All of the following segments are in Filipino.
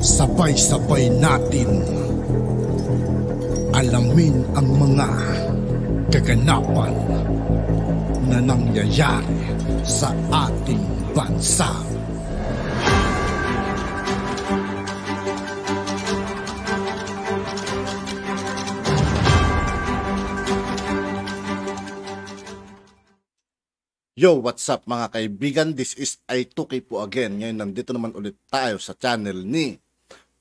Sabay-sabay natin alamin ang mga kaganapan na nangyayari sa ating bansa. Yo, what's up mga kaibigan? This is I2K po again. Ngayon nandito naman ulit tayo sa channel ni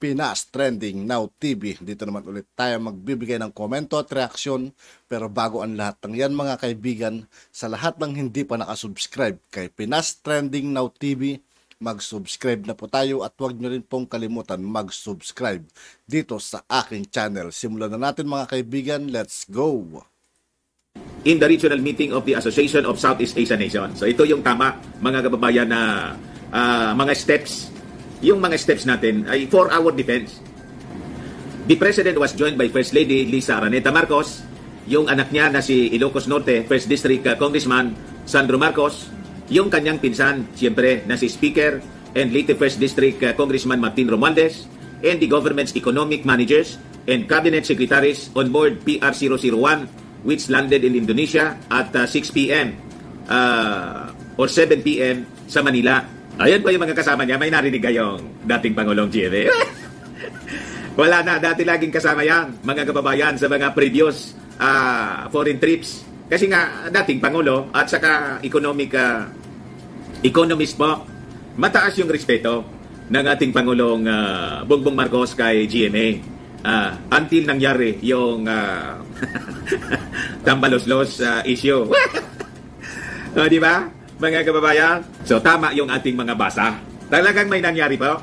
Pinas Trending Now TV. Dito naman ulit tayo magbibigay ng komento at reaksyon. Pero bago ang lahat ng yan mga kaibigan, sa lahat ng hindi pa nakasubscribe kay Pinas Trending Now TV, mag-subscribe na po tayo at huwag nyo rin pong kalimutan mag-subscribe dito sa aking channel. Simulan na natin mga kaibigan. Let's go! In the regional meeting of the Association of Southeast Asian Nations. So ito yung tama mga kababayan na mga steps. Yung mga steps natin ay for our defense. The President was joined by First Lady Lisa Araneta Marcos, yung anak niya na si Ilocos Norte First District Congressman Sandro Marcos, yung kanyang pinsan siyempre na si Speaker and Leyte First District Congressman Martin Romualdez, and the government's economic managers and cabinet secretaries on board PR001 which landed in Indonesia at 6 p.m. Or 7 p.m. sa Manila. Ayan po yung mga kasama niya. May narinig kayong dating Pangulong GMA. Wala na. Dati laging kasama yan, mga kababayan, sa mga previous foreign trips. Kasi nga, dating Pangulo at saka economist po, mataas yung respeto ng ating Pangulong Bongbong Marcos kay GMA. Until nangyari yung tambalos-los issue. Di ba, mga kababayan? So, tama yung ating mga basa. Talagang may nangyari po.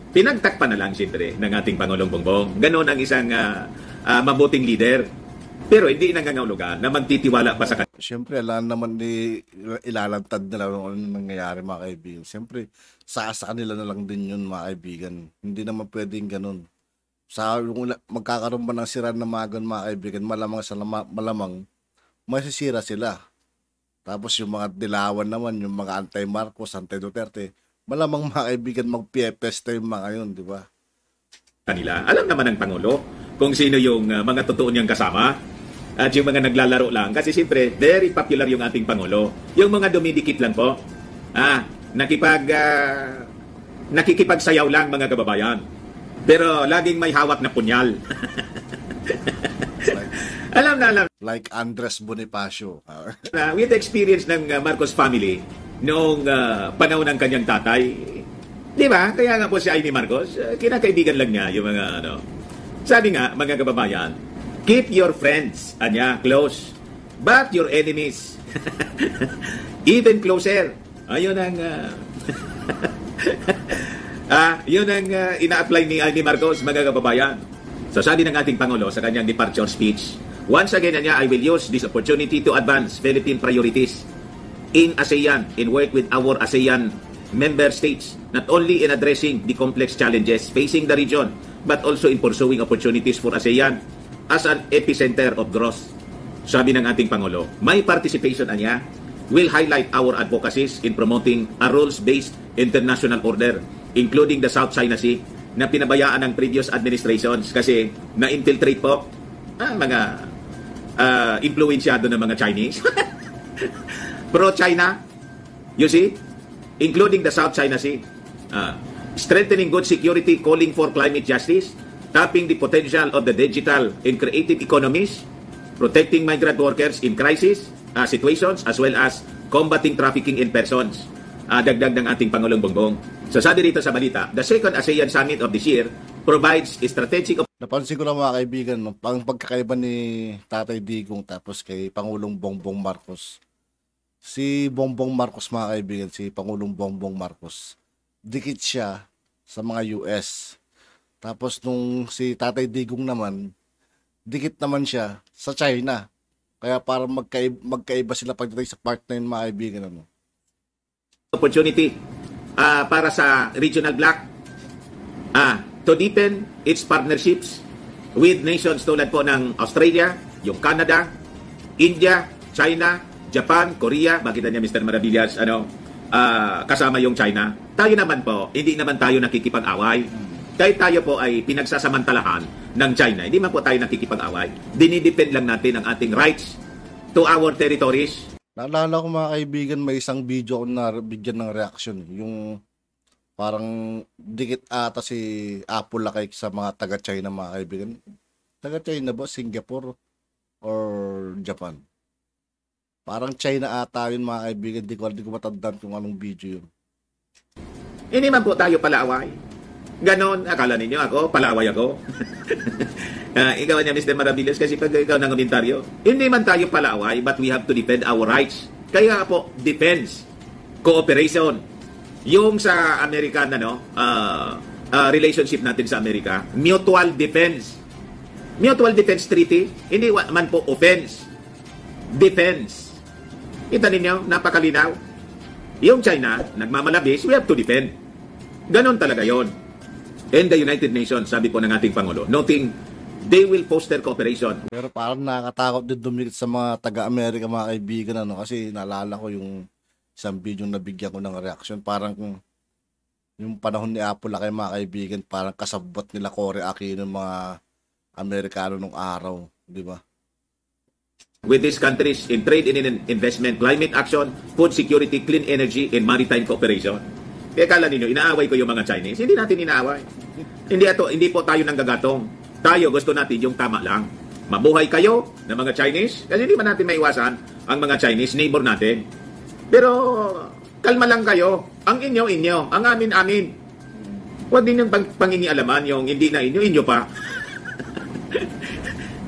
Pinagtakpan na lang, siyempre, ng ating Pangulong Bongbong. Ganon ang isang mabuting leader. Pero hindi nangangahulugan na magtitiwala pa sa kanya. Siyempre, alam naman ilalantad nila kung ano nangyayari mga kaibigan. Siyempre, sa kanila na lang din yun mga kaibigan. Hindi naman pwedeng ganun. Sa magkakaroon ba ng sira ng mga kaibigan, malamang masisira sila. Tapos yung mga dilawan naman, yung mga anti-Marcos, anti-Duterte, malamang mga kaibigan magpiepesta yung mga yun, di ba? Kanila, alam naman ng Pangulo kung sino yung mga totoo niyang kasama at yung mga naglalaro lang. Kasi siyempre, very popular yung ating Pangulo. Yung mga dumidikit lang po, nakikipagsayaw lang mga kababayan. Pero laging may hawak na punyal. Alam na alam. Like Andres Bonifacio. With experience ng Marcos family noong panahon ng kanyang tatay, di ba? Kaya nga po si Amy Marcos, kinakaibigan lang niya yung mga ano. Sabi nga, mga kababayan, keep your friends, close, but your enemies, even closer. Ayun ang... yun ang ina-apply ni Marcos, mga kababayan. So sabi ng ating Pangulo sa kanyang departure speech, once again niya, I will use this opportunity to advance Philippine priorities in ASEAN and work with our ASEAN member states, not only in addressing the complex challenges facing the region, but also in pursuing opportunities for ASEAN as an epicenter of growth. Sabi ng ating Pangulo, my participation niya will highlight our advocacies in promoting a rules-based international order, including the South China Sea, na pinabayaan ng previous administrations kasi na-infiltrate po mga influensyado ng mga Chinese. Pro-China, you see, including the South China Sea. Strengthening good security, calling for climate justice, tapping the potential of the digital and creative economies, protecting migrant workers in crisis situations, as well as combating trafficking in persons. Dagdag ng ating Pangulong Bongbong. So sabi rito sa balita, the second ASEAN Summit of this year provides strategic... Napansin ko na mga kaibigan, pang pagkakaiba ni Tatay Digong tapos kay Pangulong Bongbong Marcos. Si Bongbong Marcos mga kaibigan, si Pangulong Bongbong Marcos, dikit siya sa mga US. Tapos nung si Tatay Digong naman, dikit naman siya sa China. Kaya parang magkaiba sila pagdating sa part na yun mga kaibigan. Opportunity para sa regional bloc to deepen its partnerships with nations tulad po ng Australia, yung Canada, India, China, Japan, Korea. Makita niya Mr. Maravillas, kasama yung China. Tayo naman po, hindi naman tayo nakikipag-away. Kahit tayo po ay pinagsasamantalahan ng China, hindi man po tayo nakikipag-away. Dinidepend lang natin ang ating rights to our territories. Naalala ko mga kaibigan, may isang video ko na bigyan ng reaction. Yung parang dikit ata si Apple Lakay sa mga taga-China mga kaibigan. Taga-China ba? Singapore or Japan? Parang China ata yun mga kaibigan. Di ko matandaan kung anong video yun. Hindi man po tayo palaaway. Ganon, akala ninyo ako, palaaway ako. Ikaw niya, Mr. Maravillas, kasi pag ikaw ng komentaryo, hindi man tayo palaaway, but we have to defend our rights. Kaya po, defense, cooperation. Yung sa American, relationship natin sa Amerika, mutual defense. Mutual defense treaty, hindi man po offense. Defense. Kita ninyo, napakalinaw. Yung China, nagmamalabis, we have to defend. Ganon talaga yon. And the United Nations, sabi po ng ating Pangulo, noting they will foster cooperation. Pero parang nakakatakot din dumikit sa mga taga-Amerika mga kaibigan kasi naalala ko yung isang video na bigyan ko ng reaction. Parang yung panahon ni Apple Lakay mga kaibigan, parang kasabot nila Cory Aquino ng mga Amerikano nung araw, di ba? With these countries in trade and in investment, climate action, food security, clean energy, and maritime cooperation. Kaya kala ninyo, inaaway ko yung mga Chinese. Hindi natin inaaway. Hindi po tayo nanggagatong. Tayo gusto natin yung tama lang. Mabuhay kayo ng mga Chinese. Kasi hindi man natin maiwasan ang mga Chinese, neighbor natin. Pero kalma lang kayo. Ang inyo, ang amin. Huwag din yung pangingialaman yung hindi na inyo pa.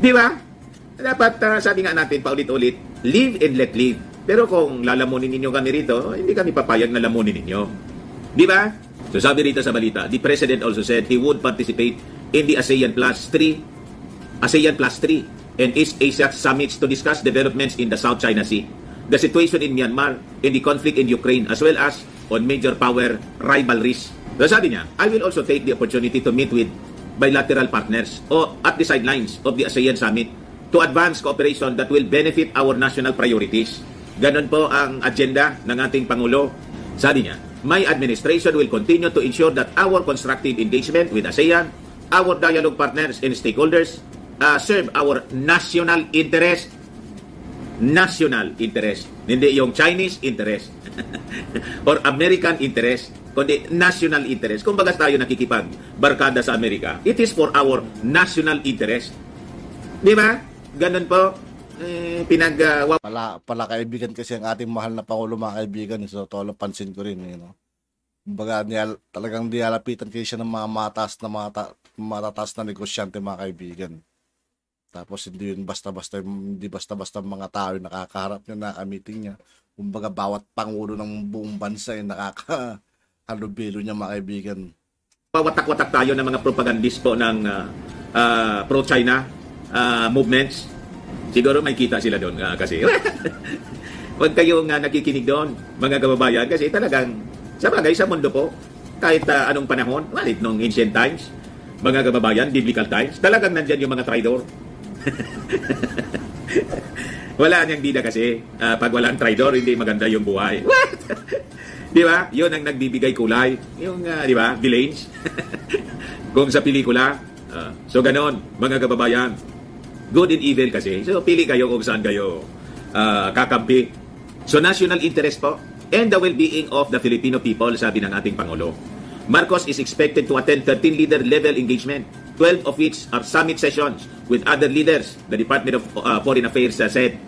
Di ba? Dapat sabi nga natin paulit-ulit, live and let live. Pero kung lalamunin ninyo kami rito, hindi kami papayag na lamunin ninyo. Di ba? So sabi rito sa balita, the President also said he would participate in the ASEAN Plus 3 and East Asia summits to discuss developments in the South China Sea, the situation in Myanmar, and the conflict in Ukraine, as well as on major power rivalries. So sabi niya, I will also take the opportunity to meet with bilateral partners or at the sidelines of the ASEAN Summit to advance cooperation that will benefit our national priorities. Ganon po ang agenda ng ating Pangulo. Sabi niya, my administration will continue to ensure that our constructive engagement with ASEAN, our dialogue partners and stakeholders serve our national interest. National interest. Hindi yung Chinese interest or American interest, kundi national interest. Kung bagas tayo nakikipagbarkada sa Amerika, it is for our national interest. Di ba? Ganun po. Pala kaibigan kasi ang ating mahal na Pangulo mga kaibigan. So, tolo pansin ko rin. Kumbaga, talagang nilalapitan kayo siya ng mga matataas na negosyante mga kaibigan. Tapos hindi yun basta-basta mga tao yung nakakaharap niya, nakaka-meeting niya. Kumbaga bawat pangulo ng buong bansa ay nakakahalubilo niya mga kaibigan. Watak-watak tayo ng mga propagandist po ng pro-China movements. Siguro may kita sila doon kasi. Huwag kayong nakikinig doon mga kababayan kasi talagang sa bagay sa mundo po kahit anong panahon, walit nung ancient times, mga kababayan, biblical times, talagang nandyan yung mga traidor. Wala niyang bida kasi pag walang traidor, hindi maganda yung buhay. What? Di ba? Yun ang nagbibigay kulay. Yung, di ba, villains. Kung sa pelikula. So, ganon, mga kababayan. Good and evil kasi. So, pili kayo kung saan kayo kakampi. So, national interest po and the well-being of the Filipino people, sabi ng ating Pangulo. Marcos is expected to attend 13 leader-level engagement, 12 of which are summit sessions with other leaders, the Department of Foreign Affairs said.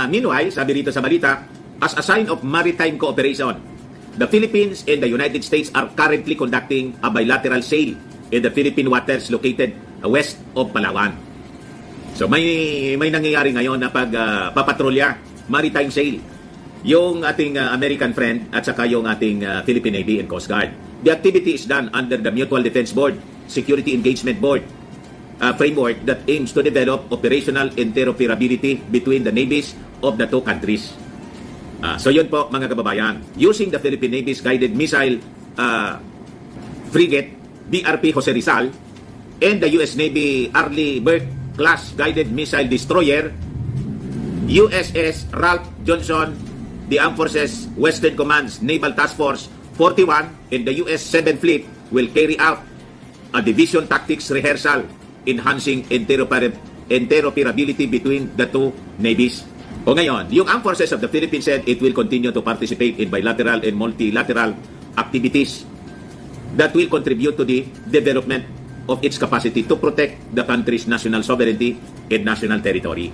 Meanwhile, sabi rito sa balita, as a sign of maritime cooperation, the Philippines and the United States are currently conducting a bilateral sail in the Philippine waters located west of Palawan. So may nangyayari ngayon na papatrolya, maritime sail, yung ating American friend at saka yung ating Philippine Navy and Coast Guard. The activity is done under the Mutual Defense Board, Security Engagement Board framework that aims to develop operational interoperability between the navies of the two countries. So yun po mga kababayan, using the Philippine Navy's guided missile frigate BRP Jose Rizal and the US Navy Arleigh Burke class guided missile destroyer USS Ralph Johnson, the Armed Forces Western Command's Naval Task Force 41 and the US 7th Fleet will carry out a division tactics rehearsal enhancing interoperability between the two navies. O ngayon, yung Armed Forces of the Philippines said it will continue to participate in bilateral and multilateral activities that will contribute to the development of its capacity to protect the country's national sovereignty and national territory.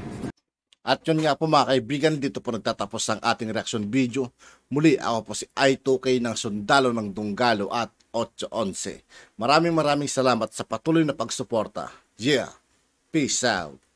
At yun nga po mga kaibigan, dito po nagtatapos ang ating reaction video. Muli, ako po si I2K ng Sundalo ng Dunggalo at 811. Maraming salamat sa patuloy na pagsuporta. Yeah, peace out.